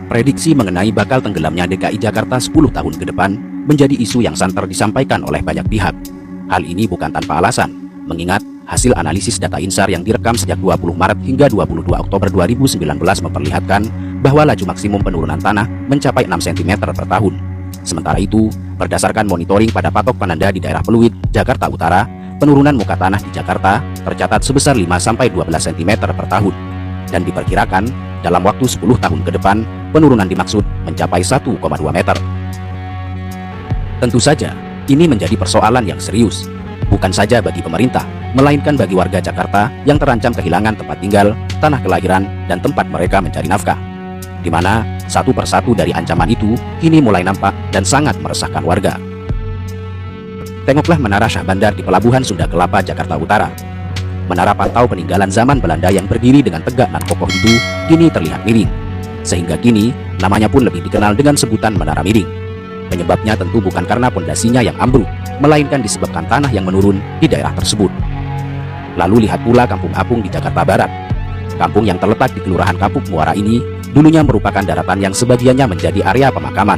Prediksi mengenai bakal tenggelamnya DKI Jakarta 10 tahun ke depan menjadi isu yang santer disampaikan oleh banyak pihak. Hal ini bukan tanpa alasan, mengingat hasil analisis data INSAR yang direkam sejak 20 Maret hingga 22 Oktober 2019 memperlihatkan bahwa laju maksimum penurunan tanah mencapai 6 cm per tahun. Sementara itu, berdasarkan monitoring pada patok penanda di daerah Pluit, Jakarta Utara, penurunan muka tanah di Jakarta tercatat sebesar 5-12 cm per tahun. Dan diperkirakan, dalam waktu 10 tahun ke depan, penurunan dimaksud mencapai 1,2 meter. Tentu saja, ini menjadi persoalan yang serius, bukan saja bagi pemerintah, melainkan bagi warga Jakarta yang terancam kehilangan tempat tinggal, tanah kelahiran, dan tempat mereka mencari nafkah. Di mana satu persatu dari ancaman itu kini mulai nampak dan sangat meresahkan warga. Tengoklah Menara Syah Bandar di Pelabuhan Sunda Kelapa, Jakarta Utara. Menara pantau peninggalan zaman Belanda yang berdiri dengan tegak dan kokoh itu kini terlihat miring, sehingga kini namanya pun lebih dikenal dengan sebutan Menara Miring. Penyebabnya tentu bukan karena pondasinya yang ambruk, melainkan disebabkan tanah yang menurun di daerah tersebut. Lalu lihat pula Kampung Apung di Jakarta Barat. Kampung yang terletak di Kelurahan Kapuk Muara ini dulunya merupakan daratan yang sebagiannya menjadi area pemakaman.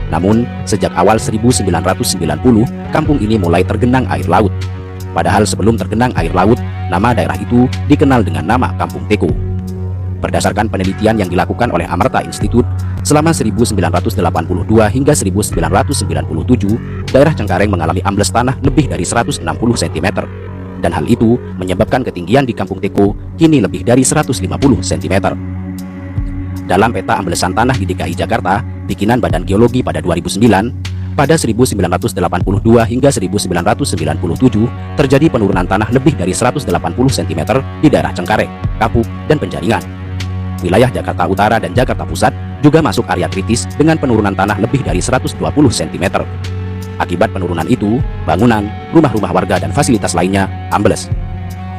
Namun, sejak awal 1990, kampung ini mulai tergenang air laut. Padahal sebelum tergenang air laut, nama daerah itu dikenal dengan nama Kampung Teko. Berdasarkan penelitian yang dilakukan oleh Amarta Institute, selama 1982 hingga 1997, daerah Cengkareng mengalami ambles tanah lebih dari 160 cm. Dan hal itu menyebabkan ketinggian di Kampung Teko kini lebih dari 150 cm. Dalam peta amblesan tanah di DKI Jakarta, bikinan Badan Geologi pada 2009, pada 1982 hingga 1997 terjadi penurunan tanah lebih dari 180 cm di daerah Cengkareng, Kapuk, dan Penjaringan. Wilayah Jakarta Utara dan Jakarta Pusat juga masuk area kritis dengan penurunan tanah lebih dari 120 cm. Akibat penurunan itu, bangunan, rumah-rumah warga dan fasilitas lainnya ambles.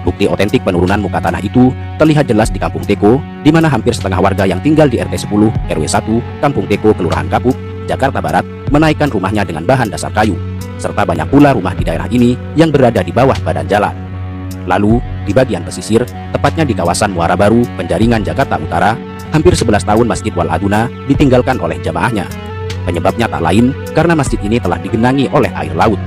Bukti otentik penurunan muka tanah itu terlihat jelas di Kampung Teko, di mana hampir setengah warga yang tinggal di RT 10 RW 1 Kampung Teko Kelurahan Kapuk, Jakarta Barat menaikkan rumahnya dengan bahan dasar kayu, serta banyak pula rumah di daerah ini yang berada di bawah badan jalan. Lalu, di bagian pesisir, tepatnya di kawasan Muara Baru, Penjaringan, Jakarta Utara, hampir 11 tahun Masjid Wal Aduna ditinggalkan oleh jamaahnya. Penyebabnya tak lain karena masjid ini telah digenangi oleh air laut.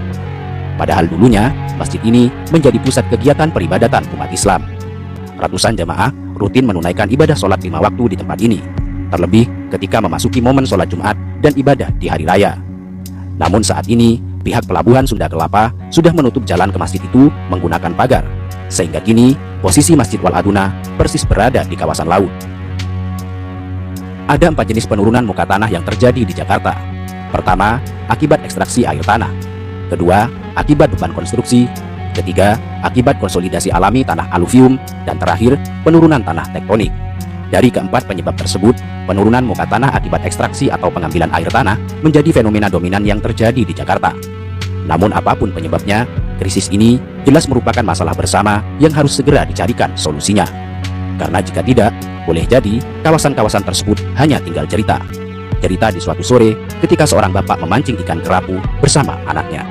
Padahal dulunya, masjid ini menjadi pusat kegiatan peribadatan umat Islam. Ratusan jamaah rutin menunaikan ibadah sholat 5 waktu di tempat ini, terlebih ketika memasuki momen sholat Jumat dan ibadah di hari raya. Namun saat ini, pihak Pelabuhan Sunda Kelapa sudah menutup jalan ke masjid itu menggunakan pagar, sehingga kini posisi Masjid Wal Aduna persis berada di kawasan laut. Ada 4 jenis penurunan muka tanah yang terjadi di Jakarta. Pertama, akibat ekstraksi air tanah. Kedua, akibat beban konstruksi. Ketiga, akibat konsolidasi alami tanah aluvium. Dan terakhir, penurunan tanah tektonik. Dari keempat penyebab tersebut, penurunan muka tanah akibat ekstraksi atau pengambilan air tanah menjadi fenomena dominan yang terjadi di Jakarta. Namun apapun penyebabnya, krisis ini jelas merupakan masalah bersama yang harus segera dicarikan solusinya. Karena jika tidak, boleh jadi kawasan-kawasan tersebut hanya tinggal cerita. Cerita di suatu sore ketika seorang bapak memancing ikan kerapu bersama anaknya.